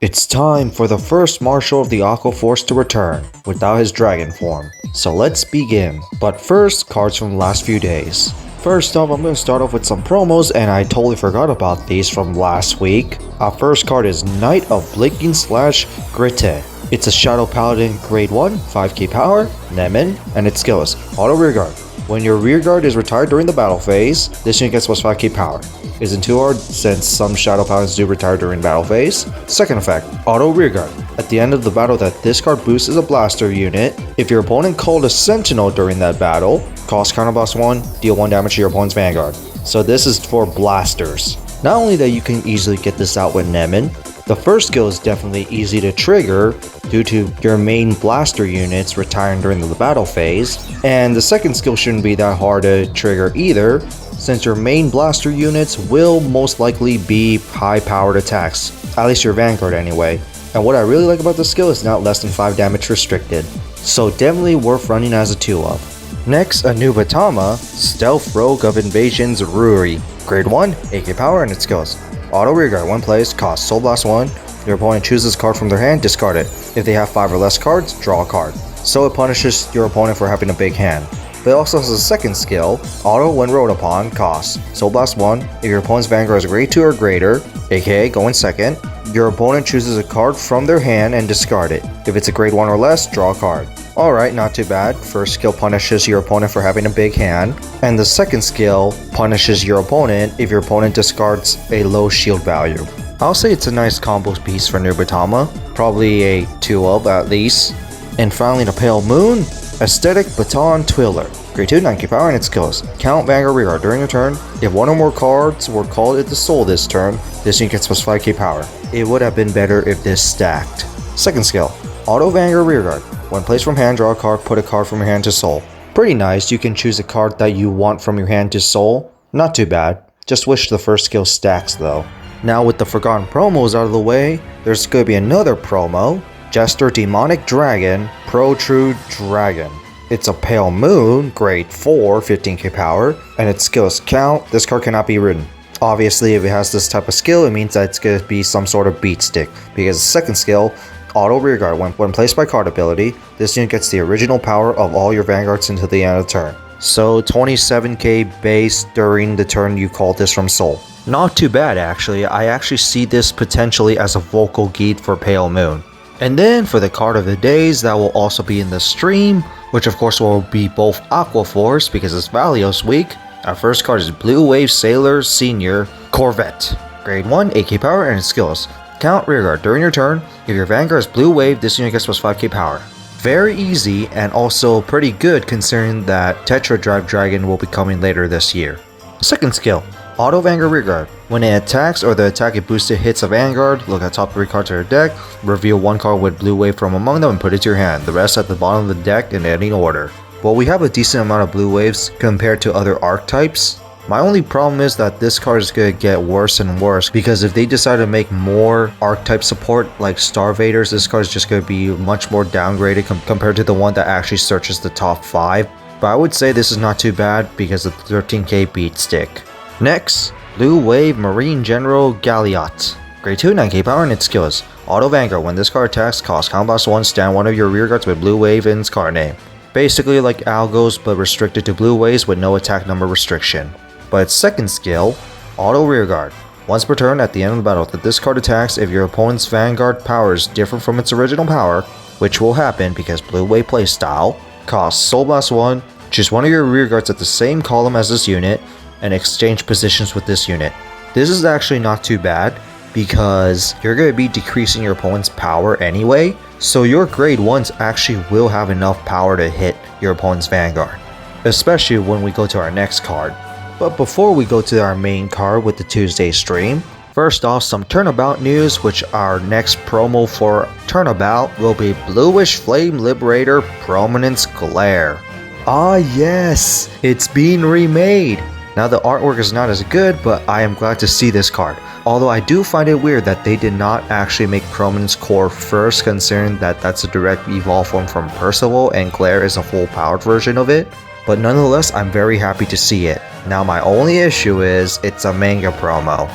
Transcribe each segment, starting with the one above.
It's time for the first Marshal of the Aqua Force to return, without his dragon form. So let's begin. But first, cards from the last few days. First off, I'm going to start off with some promos, and I totally forgot about these from last week. Our first card is Knight of Blinking Slash Gredora. It's a Shadow Paladin Grade 1, 5k power, Nemen, and its skill is Auto Rearguard. When your rearguard is retired during the battle phase, this unit gets plus 5k power. Isn't too hard since some Shadow Paladins do retire during battle phase. Second effect, Auto Rearguard. At the end of the battle that this card boosts is a blaster unit. If your opponent called a sentinel during that battle, cost counterblast 1, deal 1 damage to your opponent's Vanguard. So this is for blasters. Not only that you can easily get this out with Nemen, the first skill is definitely easy to trigger due to your main blaster units retiring during the battle phase, and the second skill shouldn't be that hard to trigger either, since your main blaster units will most likely be high powered attacks, at least your Vanguard anyway. And what I really like about this skill is not less than 5 damage restricted, so definitely worth running as a 2-of. Next, Anubatama, Stealth Rogue of Invasions Ruri, Grade 1, 8k power, and its skills. Auto Rearguard, 1 place, cost Soul Blast 1. Your opponent chooses a card from their hand, discard it. If they have 5 or less cards, draw a card. So it punishes your opponent for having a big hand. But it also has a second skill, Auto when rolled upon, cost Soul Blast 1. If your opponent's Vanguard is Grade 2 or greater, aka go in second, your opponent chooses a card from their hand and discard it. If it's a Grade 1 or less, draw a card. Alright, not too bad. First skill punishes your opponent for having a big hand, and the second skill punishes your opponent if your opponent discards a low shield value. I'll say it's a nice combo piece for Nubatama, probably a 2-of at least. And finally the Pale Moon, Aesthetic Baton Twiller, Grade 2, 9k power, and its skills. Count Vanguard Rearguard during your turn. If one or more cards were called into soul this turn, this unit gets plus 5k power. It would have been better if this stacked. Second skill, Auto Vanguard Rearguard. When placed from hand, draw a card, put a card from your hand to soul. Pretty nice, you can choose a card that you want from your hand to soul. Not too bad. Just wish the first skill stacks though. Now with the forgotten promos out of the way, there's going to be another promo. Jester Demonic Dragon, Protrude Dragon. It's a Pale Moon, Grade 4, 15k power, and its skills count. This card cannot be ridden. Obviously, if it has this type of skill, it means that it's going to be some sort of beat stick, because the second skill, Auto Rearguard, when placed by card ability, this unit gets the original power of all your Vanguards until the end of the turn. So 27k base during the turn you call this from soul. Not too bad actually. I actually see this potentially as a vocal guide for Pale Moon. And then for the card of the days that will also be in the stream, which of course will be both Aqua Force because it's Valeos week. Our first card is Blue Wave Sailor Senior Corvette, Grade 1, 8k power, and its skills. Count Rearguard during your turn. If your Vanguard is Blue Wave, this unit gets plus 5k power. Very easy and also pretty good considering that Tetra Drive Dragon will be coming later this year. Second skill, Auto Vanguard Rearguard. When it attacks or the attack it boosted hits a Vanguard, look at top 3 cards of your deck, reveal 1 card with Blue Wave from among them and put it to your hand. The rest at the bottom of the deck in any order. Well, we have a decent amount of Blue Waves compared to other archetypes. My only problem is that this card is going to get worse and worse because if they decide to make more archetype support like Starvaders, this card is just going to be much more downgraded compared to the one that actually searches the top 5. But I would say this is not too bad because of the 13k beat stick. Next, Blue Wave Marine General Galliot. Grade 2, 9k power, and its skills. Auto Vanguard. When this card attacks, cost Combos 1, stand one of your rearguards with Blue Wave in its card name. Basically like Algos but restricted to Blue Waves with no attack number restriction. But its second skill, Auto Rearguard. Once per turn at the end of the battle that this card attacks, if your opponent's Vanguard power is different from its original power, which will happen because Blue Wave playstyle, costs Soul Blast 1, choose one of your rearguards at the same column as this unit, and exchange positions with this unit. This is actually not too bad because you're going to be decreasing your opponent's power anyway, so your Grade 1s actually will have enough power to hit your opponent's Vanguard, especially when we go to our next card. But before we go to our main card with the Tuesday stream, first off some Turnabout news, which our next promo for Turnabout will be Bluish Flame Liberator Prominence Glare. Ah yes, it's being remade. Now the artwork is not as good, but I am glad to see this card. Although I do find it weird that they did not actually make Prominence Core first, considering that that's a direct evolve form from Percival and Glare is a full powered version of it. But nonetheless, I'm very happy to see it. Now my only issue is it's a manga promo.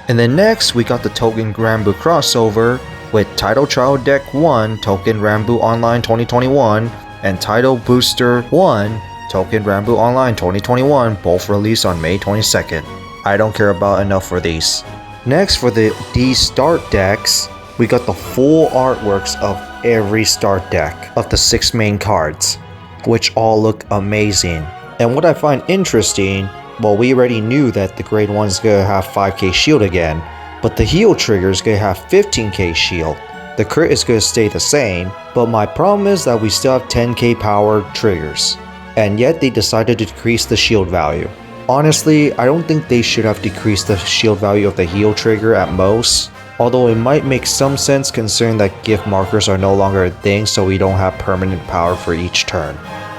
And then next we got the Togen Granbu crossover, with Title Trial Deck 1 Token Rambo Online 2021 and Title Booster 1 Token Rambo Online 2021, both released on May 22nd. I don't care about enough for these. Next, for these start decks, we got the full artworks of every start deck of the 6 main cards, which all look amazing. And what I find interesting, well, we already knew that the grade 1 is gonna have 5k shield again, but the heal trigger is gonna have 15k shield. The crit is gonna stay the same, but my problem is that we still have 10k power triggers, and yet they decided to decrease the shield value. Honestly, I don't think they should have decreased the shield value of the heal trigger at most, although it might make some sense considering that gift markers are no longer a thing, so we don't have permanent power for each turn.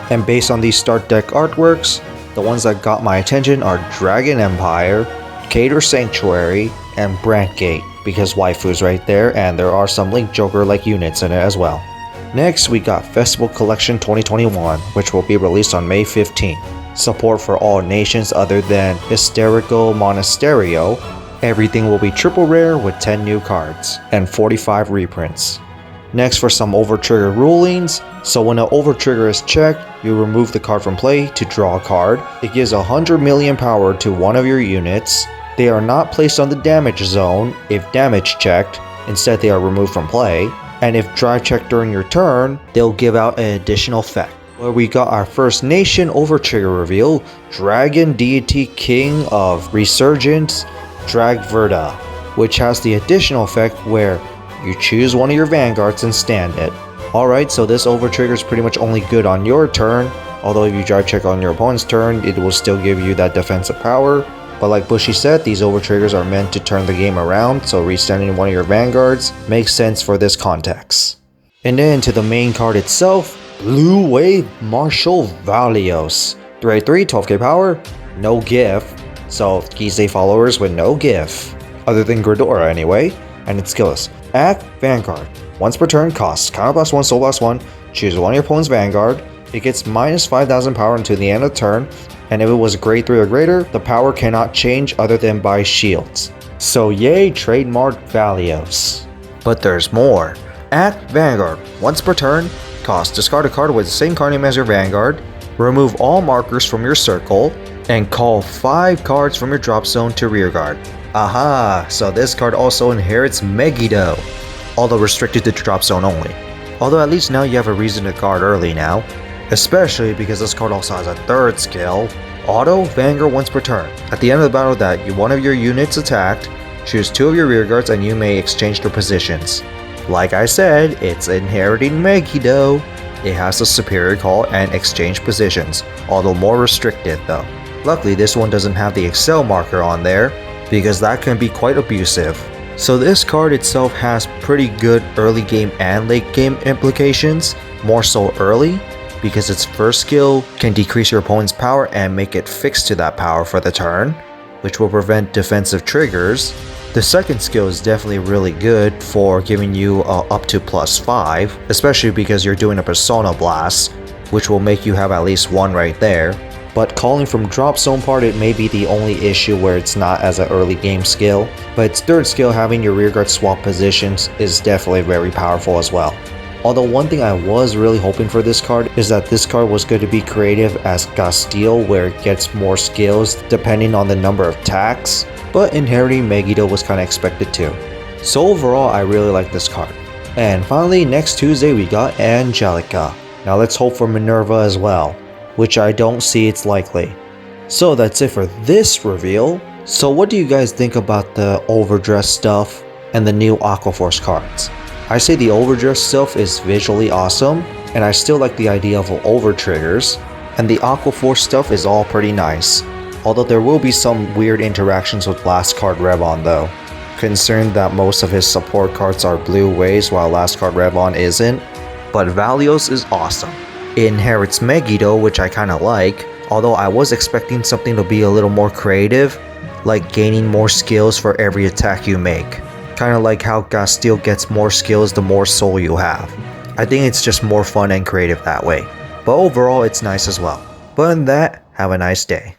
And based on these start deck artworks, the ones that got my attention are Dragon Empire, Cater Sanctuary, and Brandgate, because waifu's right there, and there are some Link Joker-like units in it as well. Next, we got Festival Collection 2021, which will be released on May 15th. Support for all nations other than Hysterical Monasterio. Everything will be triple rare with 10 new cards and 45 reprints. Next, for some overtrigger rulings. So when an overtrigger is checked, you remove the card from play to draw a card. It gives 100 million power to one of your units. They are not placed on the damage zone if damage checked. Instead, they are removed from play. And if drive checked during your turn, they'll give out an additional effect. Where we got our first nation overtrigger reveal, Dragon Deity King of Resurgence, Dragverda, which has the additional effect where you choose one of your vanguards and stand it. Alright, so this overtrigger is pretty much only good on your turn, although if you drive check on your opponent's turn, it will still give you that defensive power. But like Bushy said, these overtriggers are meant to turn the game around, so restanding one of your vanguards makes sense for this context. And then to the main card itself, Blue Wave Marshal Valeos. 3/3, 12k power, no gift, so Gizeh followers with no gift, other than Gredora anyway, and it's skillless. Act Vanguard. Once per turn, costs counter +1, soul +1, choose one of your opponent's Vanguard. It gets minus 5,000 power until the end of the turn, and if it was grade 3 or greater, the power cannot change other than by shields. So yay, trademark Valeos. But there's more. Act Vanguard. Once per turn, cost discard a card with the same card name as your Vanguard, remove all markers from your circle, and call 5 cards from your drop zone to rearguard. Aha, so this card also inherits Megiddo, although restricted to drop zone only. Although at least now you have a reason to guard early now, especially because this card also has a third skill, Auto Vanguard once per turn. At the end of the battle that one of your units attacked, choose 2 of your rearguards and you may exchange their positions. Like I said, it's inheriting Megiddo. It has a superior call and exchange positions, although more restricted though. Luckily this one doesn't have the Excel marker on there, because that can be quite abusive. So this card itself has pretty good early game and late game implications, more so early, because its first skill can decrease your opponent's power and make it fixed to that power for the turn, which will prevent defensive triggers. The second skill is definitely really good for giving you up to +5, especially because you're doing a Persona Blast, which will make you have at least 1 right there. But calling from drop zone part, it may be the only issue where it's not as an early game skill, but its third skill, having your rearguard swap positions, is definitely very powerful as well. Although one thing I was really hoping for this card is that this card was going to be creative as Castile, where it gets more skills depending on the number of attacks, but inheriting Megiddo was kind of expected too. So overall, I really like this card. And finally, next Tuesday we got Angelica. Now let's hope for Minerva as well, which I don't see it's likely. So that's it for this reveal. So what do you guys think about the overdress stuff and the new Aqua Force cards? I say the overdress stuff is visually awesome, and I still like the idea of over triggers, and the Aqua Force stuff is all pretty nice. Although there will be some weird interactions with Last Card Revon though, considering that most of his support cards are blue waves while Last Card Revon isn't. But Valeos is awesome. It inherits Megiddo, which I kinda like, although I was expecting something to be a little more creative, like gaining more skills for every attack you make. Kinda like how Castile gets more skills the more soul you have. I think it's just more fun and creative that way. But overall, it's nice as well. But in that, have a nice day.